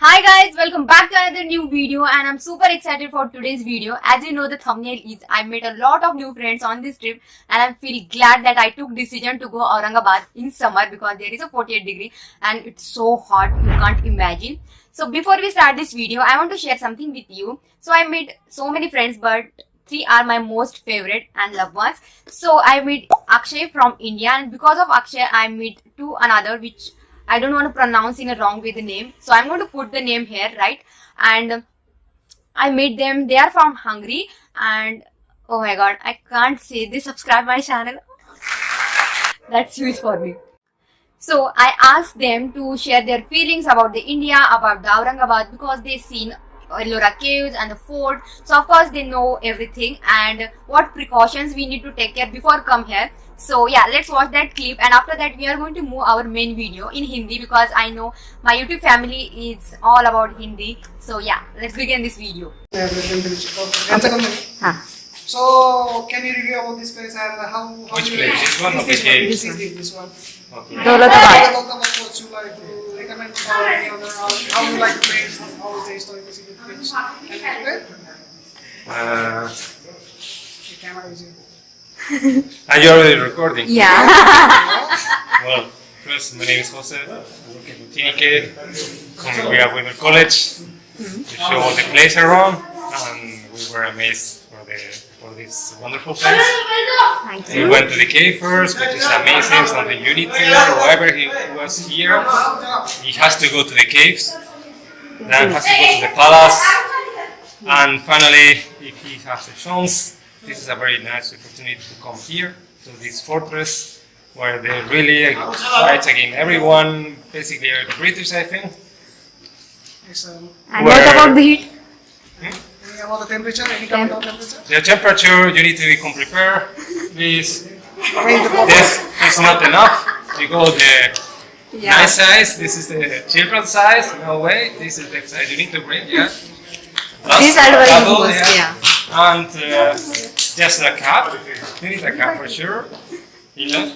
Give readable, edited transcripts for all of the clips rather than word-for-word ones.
Hi guys, welcome back to another new video and I'm super excited for today's video. As you know, the thumbnail is I made a lot of new friends on this trip and I feel glad that I took decision to go Aurangabad in summer because there is a 48-degree and it's so hot you can't imagine. So before we start this video, I want to share something with you. So I made so many friends, but 3 are my most favorite and loved ones. So I meet Akshay from India, and because of Akshay I meet two another which I don't want to pronounce in a wrong way the name. So I'm going to put the name here, right? And I met them. They are from Hungary. And oh my god, I can't say they subscribe my channel. That's huge for me. So I asked them to share their feelings about the India, about the Aurangabad, because they've seen Ellora Caves and the fort. So of course they know everything and what precautions we need to take care before come here. So yeah, let's watch that clip, and after that we are going to move our main video in Hindi because I know my YouTube family is all about Hindi. So yeah, let's begin this video. So can you review about this place and how Which place? This one or the cave? This one. Okay. What you like to recommend for any other how you like the place, how is the historical significance? And the camera is here. Are you already recording? Yeah. Well, first, my name is Jose. I work in Tinike. We are with the college to show all the place around, and we were amazed for this wonderful place. Thank We you. went to the cave first, which is amazing, something you need to do. Whoever he was here, he has to go to the caves, then has to go to the palace, and finally, if he has the chance, this is a very nice opportunity to come here to this fortress where they really fight against everyone, basically the British, I think. Excellent. And what about the heat? Any about the temperature? Any comment on temperature? The temperature, you need to become prepared. This is not enough. You go the nice size. This is the children size. No way. This is the size you need to bring. Yeah. These are very Double, good, yeah. And just a cap. You need a cap for sure. You know.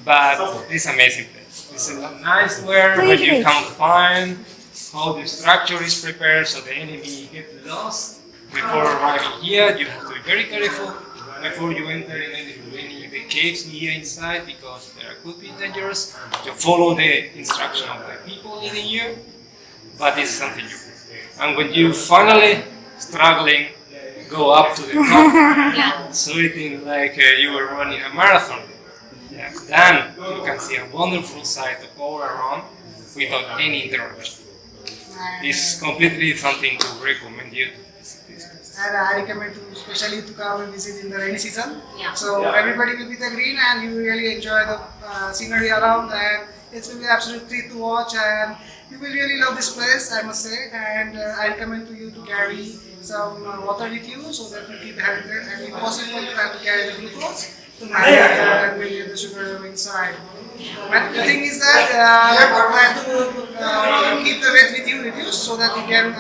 But this amazing place. This is a nice where you can find how the structure is prepared so the enemy get lost. Before arriving here, you have to be very careful before you enter in any of the caves here inside because there could be dangerous. You follow the instruction of the people living here, but this is something you. And when you finally struggling, go up to the top, sweating like you were running a marathon, then you can see a wonderful sight of all around without any interruption. It's completely something to recommend you to visit this place. And I recommend to especially to come and visit in the rainy season. Yeah. So everybody will be the green and you really enjoy the scenery around, and it will be absolute treat to watch, and you will really love this place, I must say. And I recommend to you to carry some water with you so that you keep hydrated, and if possible you have to carry the glucose to and will get the sugar inside. But the thing is that you have to keep the weight with you reduced so that you can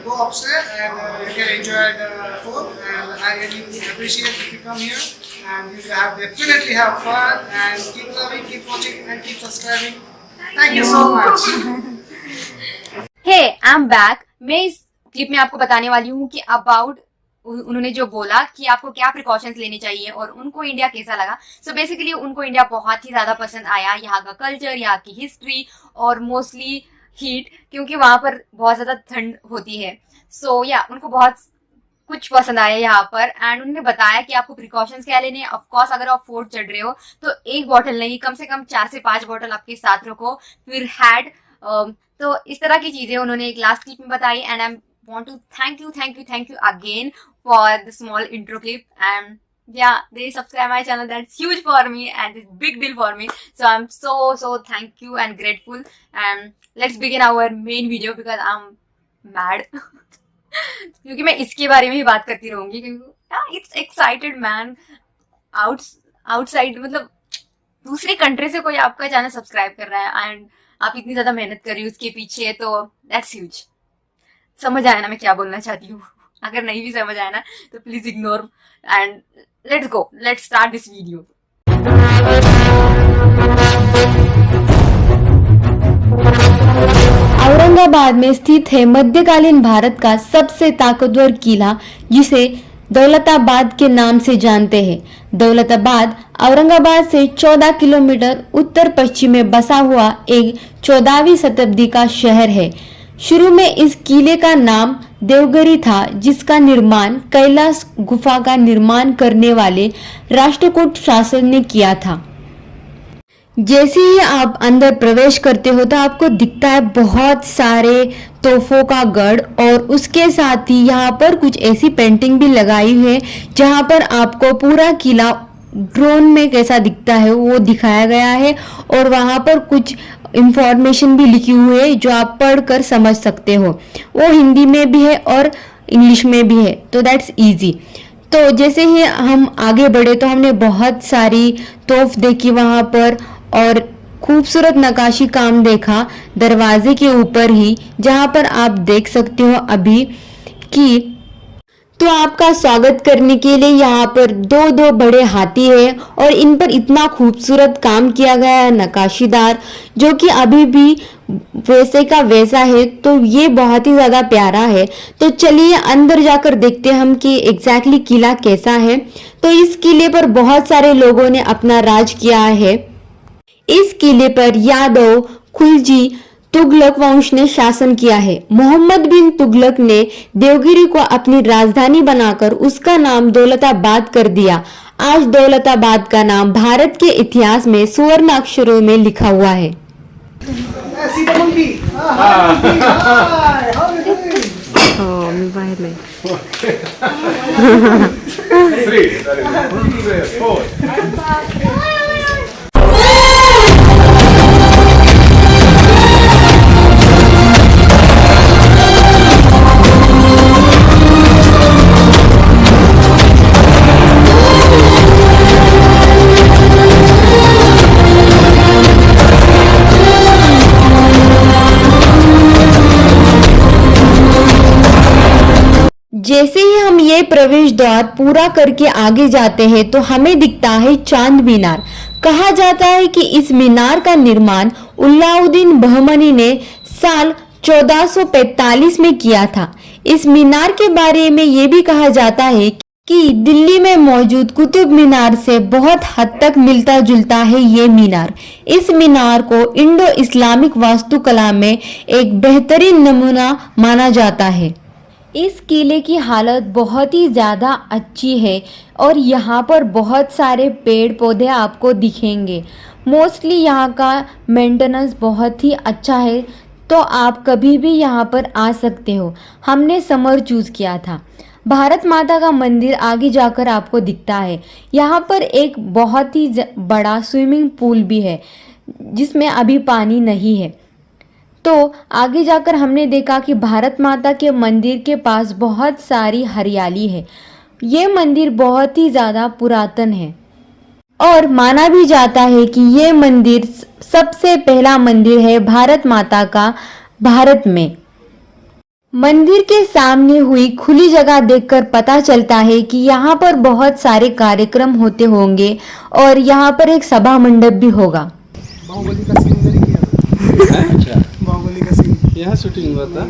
go upstairs and you can enjoy the food. And I really appreciate if you come here and you have definitely have fun, and keep loving, keep watching and keep subscribing. Thank you so much. Hey, I'm back. मैं इस clip में आपको बताने वाली हूँ कि about उन्होंने जो बोला कि आपको क्या प्रिकॉशंस लेने चाहिए और उनको इंडिया कैसा लगा. सो बेसिकली उनको इंडिया बहुत ही ज्यादा पसंद आया. यहाँ का कल्चर, यहाँ की हिस्ट्री और मोस्टली हीट, क्योंकि वहां पर बहुत ज्यादा ठंड होती है. सो या उनको बहुत कुछ पसंद आया यहाँ पर, एंड उन्होंने बताया कि आपको प्रिकॉशंस क्या लेने हैं. ऑफकोर्स अगर आप फोर्ट चढ़ रहे हो तो एक बॉटल नहीं, कम से कम 4 से 5 बॉटल आपके साथ रखो. फिर हैड, तो इस तरह की चीजें उन्होंने एक लास्ट क्लिप में बताई. And I want to thank you again for the small intro clip, and yeah, they subscribe my channel. That's huge for me and it's big deal for me, so I'm so thank you and grateful. And let's begin our main video because I'm mad क्योंकि मैं इसके बारे में ही बात करती रहूंगी क्योंकि it's excited man. Outside मतलब दूसरी कंट्री से कोई आपका चैनल सब्सक्राइब कर रहा है एंड आप इतनी ज्यादा मेहनत कर रही हो उसके पीछे, तो दैट्स ह्यूज. समझ आया ना मैं क्या बोलना चाहती हूँ? अगर नहीं भी समझ आया ना तो please ignore and let's start this video. और औरंगाबाद में स्थित है मध्यकालीन भारत का सबसे ताकतवर किला, जिसे दौलताबाद के नाम से जानते हैं। दौलताबाद औरंगाबाद से 14 किलोमीटर उत्तर पश्चिम में बसा हुआ एक 14वीं शताब्दी का शहर है। शुरू में इस किले का नाम देवगिरी था, जिसका निर्माण कैलाश गुफा का निर्माण करने वाले राष्ट्रकूट शासक ने किया था। जैसे ही आप अंदर प्रवेश करते हो तो आपको दिखता है बहुत सारे तोपों का गढ़, और उसके साथ ही यहाँ पर कुछ ऐसी पेंटिंग भी लगाई हुई है जहाँ पर आपको पूरा किला ड्रोन में कैसा दिखता है वो दिखाया गया है, और वहाँ पर कुछ इंफॉर्मेशन भी लिखी हुई है जो आप पढ़कर समझ सकते हो। वो हिंदी में भी है और इंग्लिश में भी है, तो दैट्स इजी। तो जैसे ही हम आगे बढ़े तो हमने बहुत सारी तोप देखी वहाँ पर, और खूबसूरत नक्काशी काम देखा दरवाजे के ऊपर ही, जहाँ पर आप देख सकते हो अभी कि तो आपका स्वागत करने के लिए यहाँ पर दो बड़े हाथी है, और इन पर इतना खूबसूरत काम किया गया है नक्काशीदार, जो कि अभी भी वैसे का वैसा है। तो ये बहुत ही ज्यादा प्यारा है। तो चलिए अंदर जाकर देखते हैं हम कि एग्जैक्टली किला कैसा है। तो इस किले पर बहुत सारे लोगों ने अपना राज किया है। इस किले पर यादव, खुलजी, तुगलक वंश ने शासन किया है। मोहम्मद बिन तुगलक ने देवगिरी को अपनी राजधानी बनाकर उसका नाम दौलताबाद कर दिया। आज दौलताबाद का नाम भारत के इतिहास में स्वर्ण अक्षरों में लिखा हुआ है। See the monkey. Hi. How are you doing? Oh, मी बाहेर नाही. 3, 4. जैसे ही हम ये प्रवेश द्वार पूरा करके आगे जाते हैं तो हमें दिखता है चांद मीनार। कहा जाता है कि इस मीनार का निर्माण अलाउद्दीन बहमनी ने साल 1445 में किया था। इस मीनार के बारे में ये भी कहा जाता है कि दिल्ली में मौजूद कुतुब मीनार से बहुत हद तक मिलता जुलता है ये मीनार। इस मीनार को इंडो इस्लामिक वास्तुकला में एक बेहतरीन नमूना माना जाता है। इस किले की हालत बहुत ही ज़्यादा अच्छी है, और यहाँ पर बहुत सारे पेड़ पौधे आपको दिखेंगे। मोस्टली यहाँ का मेंटेनेंस बहुत ही अच्छा है, तो आप कभी भी यहाँ पर आ सकते हो। हमने समर चूज़ किया था। भारत माता का मंदिर आगे जाकर आपको दिखता है। यहाँ पर एक बहुत ही बड़ा स्विमिंग पूल भी है, जिसमें अभी पानी नहीं है। तो आगे जाकर हमने देखा कि भारत माता के मंदिर के पास बहुत सारी हरियाली है। ये मंदिर बहुत ही ज़्यादा पुरातन है, और माना भी जाता है कि ये मंदिर सबसे पहला मंदिर है भारत माता का भारत में। मंदिर के सामने हुई खुली जगह देखकर पता चलता है कि यहाँ पर बहुत सारे कार्यक्रम होते होंगे, और यहाँ पर एक सभा मंडप भी होगा। बाहुबली का सीन उधर ही किया था। अच्छा, बाहुबली का सीन यहाँ शूटिंग हुआ था।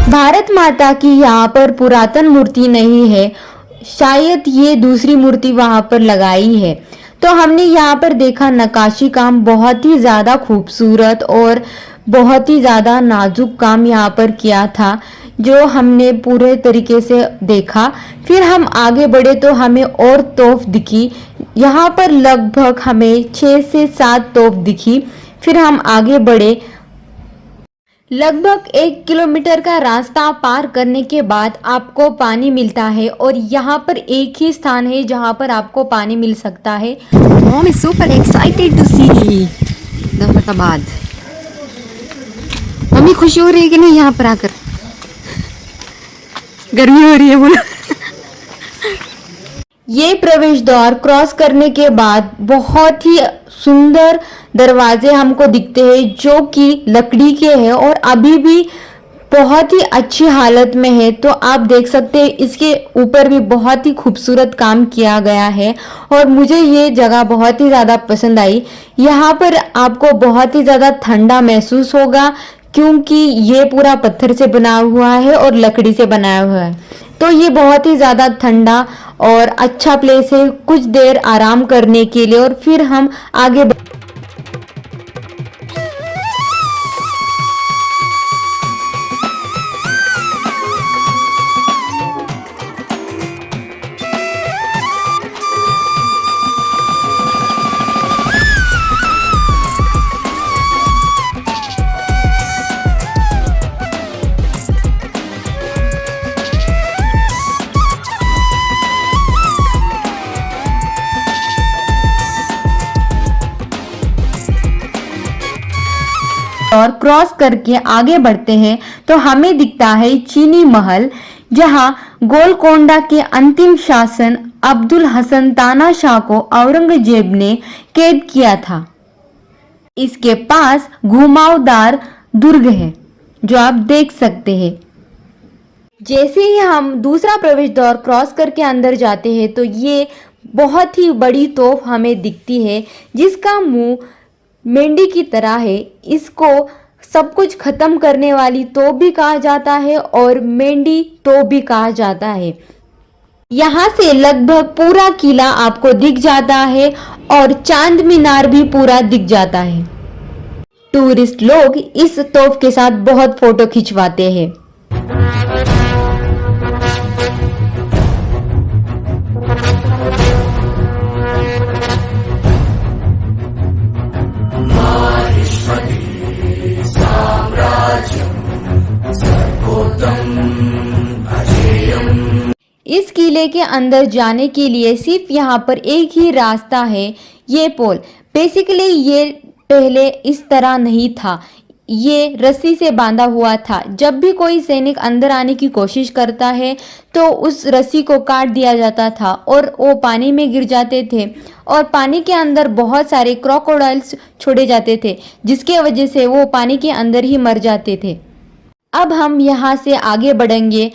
भारत माता की यहाँ पर पुरातन मूर्ति नहीं है, शायद ये दूसरी मूर्ति वहाँ पर लगाई है। तो हमने यहाँ पर देखा नक्काशी काम बहुत ही ज़्यादा खूबसूरत और बहुत ही ज़्यादा नाजुक काम यहाँ पर किया था, जो हमने पूरे तरीके से देखा। फिर हम आगे बढ़े तो हमें और तोप दिखी। यहाँ पर लगभग हमें 6 से 7 तोप दिखी। फिर हम आगे बढ़े लगभग 1 किलोमीटर का रास्ता पार करने के बाद आपको पानी मिलता है और यहाँ पर एक ही स्थान है जहाँ पर आपको पानी मिल सकता है। Mom is super excited to see Daulatabad. Mummy खुशी हो रही है कि नहीं यहाँ पर आकर? गर्मी हो रही है बोलो। ये प्रवेश द्वार क्रॉस करने के बाद बहुत ही सुंदर दरवाजे हमको दिखते हैं जो कि लकड़ी के हैं और अभी भी बहुत ही अच्छी हालत में है। तो आप देख सकते हैं इसके ऊपर भी बहुत ही खूबसूरत काम किया गया है और मुझे ये जगह बहुत ही ज़्यादा पसंद आई। यहाँ पर आपको बहुत ही ज़्यादा ठंडा महसूस होगा क्योंकि ये पूरा पत्थर से बना हुआ है और लकड़ी से बनाया हुआ है, तो ये बहुत ही ज़्यादा ठंडा और अच्छा प्लेस है कुछ देर आराम करने के लिए। और फिर हम आगे और क्रॉस करके आगे बढ़ते हैं तो हमें दिखता है चीनी महल, जहां गोलकोंडा के अंतिम शासन अब्दुल हसन तानाशाह को औरंगजेब ने कैद किया था। इसके पास घुमावदार दुर्ग है जो आप देख सकते हैं। जैसे ही हम दूसरा प्रवेश द्वार क्रॉस करके अंदर जाते हैं तो ये बहुत ही बड़ी तोप हमें दिखती है जिसका मुंह मेंढी की तरह है। इसको सब कुछ खत्म करने वाली तोप भी कहा जाता है और मेंढी तोप भी कहा जाता है। यहाँ से लगभग पूरा किला आपको दिख जाता है और चांद मीनार भी पूरा दिख जाता है। टूरिस्ट लोग इस तोप के साथ बहुत फोटो खिंचवाते हैं। इस किले के अंदर जाने के लिए सिर्फ यहाँ पर एक ही रास्ता है, ये पोल। बेसिकली ये पहले इस तरह नहीं था, ये रस्सी से बांधा हुआ था। जब भी कोई सैनिक अंदर आने की कोशिश करता है तो उस रस्सी को काट दिया जाता था और वो पानी में गिर जाते थे और पानी के अंदर बहुत सारे क्रोकोडाइल्स छोड़े जाते थे जिसके वजह से वो पानी के अंदर ही मर जाते थे। अब हम यहाँ से आगे बढ़ेंगे।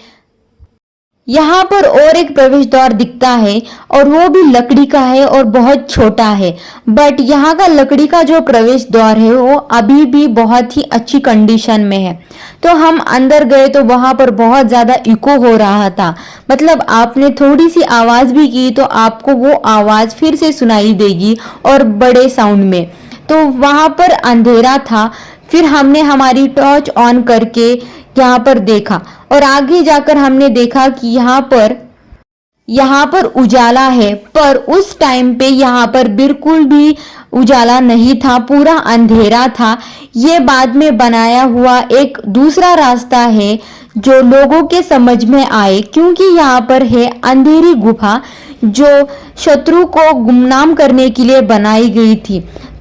यहाँ पर और एक प्रवेश द्वार दिखता है और वो भी लकड़ी का है और बहुत छोटा है, बट यहाँ का लकड़ी का जो प्रवेश द्वार है वो अभी भी बहुत ही अच्छी कंडीशन में है। तो हम अंदर गए तो वहां पर बहुत ज्यादा इको हो रहा था, मतलब आपने थोड़ी सी आवाज भी की तो आपको वो आवाज फिर से सुनाई देगी और बड़े साउंड में। तो वहां पर अंधेरा था, फिर हमने हमारी टॉर्च ऑन करके यहाँ पर देखा और आगे जाकर हमने देखा कि यहाँ पर उजाला है, पर उस टाइम पे यहाँ पर बिल्कुल भी उजाला नहीं था, पूरा अंधेरा था। ये बाद में बनाया हुआ एक दूसरा रास्ता है जो लोगों के समझ में आए, क्योंकि यहाँ पर है अंधेरी गुफा जो शत्रु को गुमनाम करने के लिए बनाई गई थी।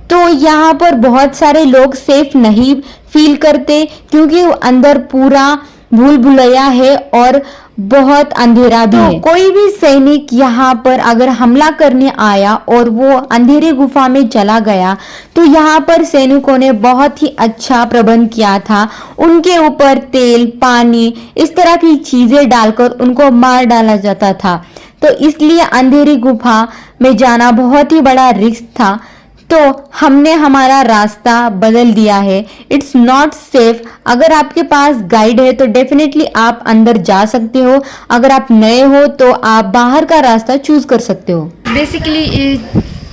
तो यहाँ पर बहुत सारे लोग सेफ नहीं फील करते क्योंकि अंदर पूरा भूल भुलैया है और बहुत अंधेरा भी है। कोई भी सैनिक यहाँ पर अगर हमला करने आया और वो अंधेरी गुफा में चला गया तो यहाँ पर सैनिकों ने बहुत ही अच्छा प्रबंध किया था। उनके ऊपर तेल, पानी, इस तरह की चीजें डालकर उनको मार डाला जाता था। तो इसलिए अंधेरी गुफा में जाना बहुत ही बड़ा रिस्क था। तो हमने हमारा रास्ता बदल दिया है। It's not safe. अगर आपके पास गाइड है तो डेफिनेटली आप अंदर जा सकते हो, अगर आप नए हो तो आप बाहर का रास्ता चूज कर सकते हो। बेसिकली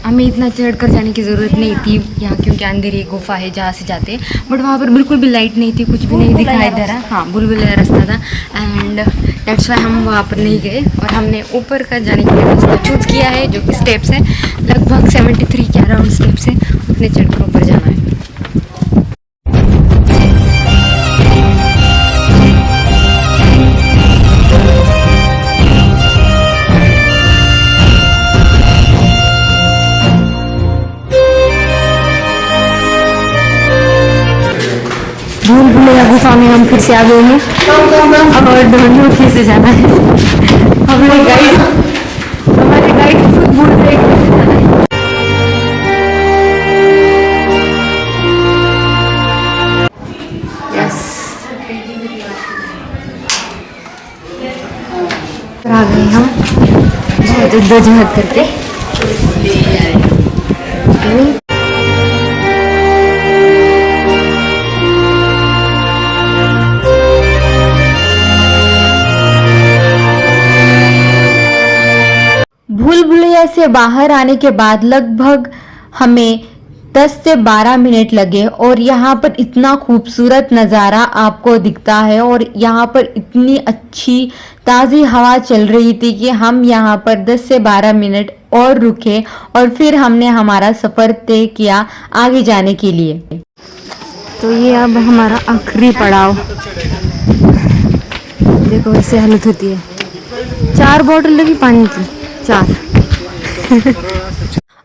हमें इतना चढ़ कर जाने की ज़रूरत नहीं थी यहाँ, क्योंकि अंधेरी गुफा है जहाँ से जाते, बट वहाँ पर बिल्कुल भी लाइट नहीं थी, कुछ भी नहीं दिखाई दे रहा। हाँ, बुलबुला रास्ता था एंड दैट्स वाई हम वहाँ पर नहीं गए और हमने ऊपर का जाने के लिए रास्ता चूज़ किया है जो कि स्टेप्स है, लगभग 73 के अराउंड स्टेप्स है, उतने चढ़कर ऊपर जाना है। भूल भुलैया गुफा में हम फिर से आ गए हैं और ढूंढो कैसे जाना है। हमारे गाइड खुद भूल गए कैसे जाना है। यस, आ गए हम बहुत जहद करके। भूल भुलैया से बाहर आने के बाद लगभग हमें 10 से 12 मिनट लगे और यहाँ पर इतना खूबसूरत नज़ारा आपको दिखता है और यहाँ पर इतनी अच्छी ताज़ी हवा चल रही थी कि हम यहाँ पर 10 से 12 मिनट और रुके और फिर हमने हमारा सफ़र तय किया आगे जाने के लिए। तो ये अब हमारा आखिरी पड़ाव। देखो ऐसे हालत होती है। 4 बॉटल लगी पानी की, 4।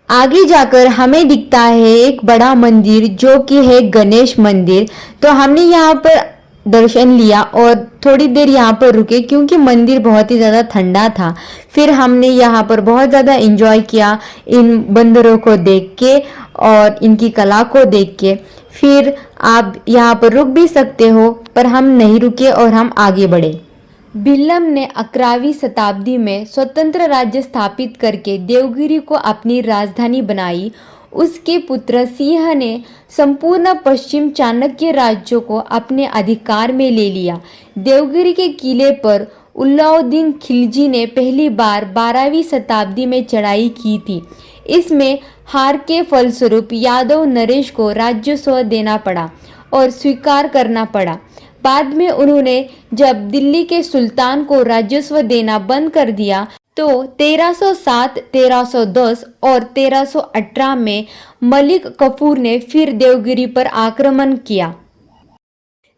आगे जाकर हमें दिखता है एक बड़ा मंदिर जो कि है गणेश मंदिर। तो हमने यहाँ पर दर्शन लिया और थोड़ी देर यहाँ पर रुके क्योंकि मंदिर बहुत ही ज़्यादा ठंडा था। फिर हमने यहाँ पर बहुत ज़्यादा एंजॉय किया इन बंदरों को देख के और इनकी कला को देख के। फिर आप यहाँ पर रुक भी सकते हो, पर हम नहीं रुके और हम आगे बढ़े। भिल्लम ने 11वीं शताब्दी में स्वतंत्र राज्य स्थापित करके देवगिरी को अपनी राजधानी बनाई। उसके पुत्र सिंह ने संपूर्ण पश्चिम चाणक्य राज्यों को अपने अधिकार में ले लिया। देवगिरी के किले पर अलाउद्दीन खिलजी ने पहली बार 12वीं शताब्दी में चढ़ाई की थी। इसमें हार के फलस्वरूप यादव नरेश को राज्यस्व देना पड़ा और स्वीकार करना पड़ा। बाद में उन्होंने जब दिल्ली के सुल्तान को राजस्व देना बंद कर दिया तो 1307, 1310 और 1318 में मलिक कफूर ने फिर देवगिरी पर आक्रमण किया।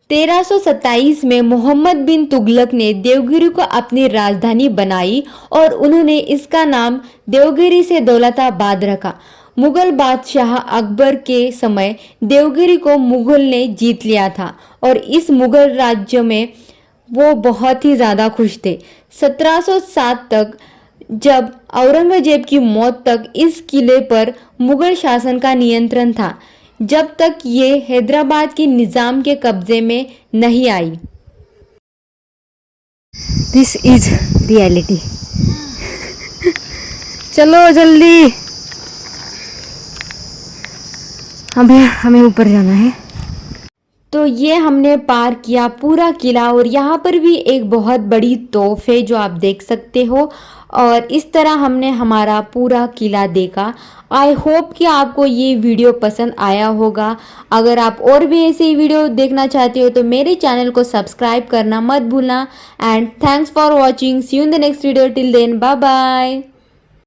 1327 में मोहम्मद बिन तुगलक ने देवगिरी को अपनी राजधानी बनाई और उन्होंने इसका नाम देवगिरी से दौलताबाद रखा। मुगल बादशाह अकबर के समय देवगिरी को मुगल ने जीत लिया था और इस मुगल राज्य में वो बहुत ही ज़्यादा खुश थे। 1707 तक, जब औरंगजेब की मौत तक इस किले पर मुगल शासन का नियंत्रण था, जब तक ये हैदराबाद के निज़ाम के कब्जे में नहीं आई। This is reality. चलो जल्दी, हमें ऊपर जाना है। तो ये हमने पार किया पूरा किला और यहाँ पर भी एक बहुत बड़ी तोफ है जो आप देख सकते हो और इस तरह हमने हमारा पूरा किला देखा। आई होप कि आपको ये वीडियो पसंद आया होगा। अगर आप और भी ऐसे वीडियो देखना चाहते हो तो मेरे चैनल को सब्सक्राइब करना मत भूलना। And thanks for watching. See you in the next video. Till then, bye bye.